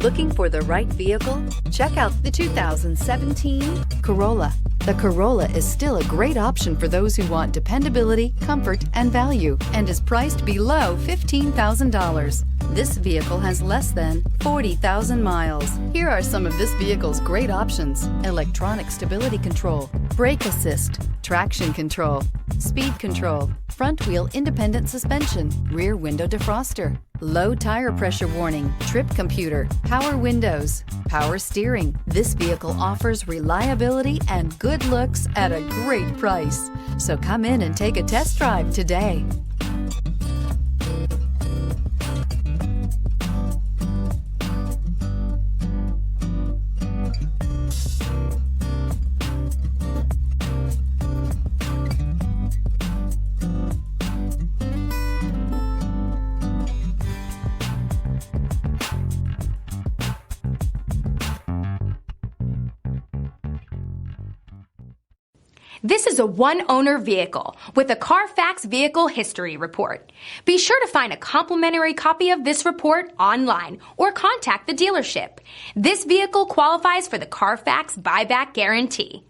Looking for the right vehicle? Check out the 2017 Corolla. The Corolla is still a great option for those who want dependability, comfort, and value, and is priced below $15,000. This vehicle has less than 40,000 miles. Here are some of this vehicle's great options: electronic stability control, brake assist, traction control, speed control, front wheel independent suspension, rear window defroster, low tire pressure warning, trip computer, power windows, power steering. This vehicle offers reliability and good looks at a great price. So come in and take a test drive today. This is a one-owner vehicle with a Carfax Vehicle History Report. Be sure to find a complimentary copy of this report online or contact the dealership. This vehicle qualifies for the Carfax Buyback Guarantee.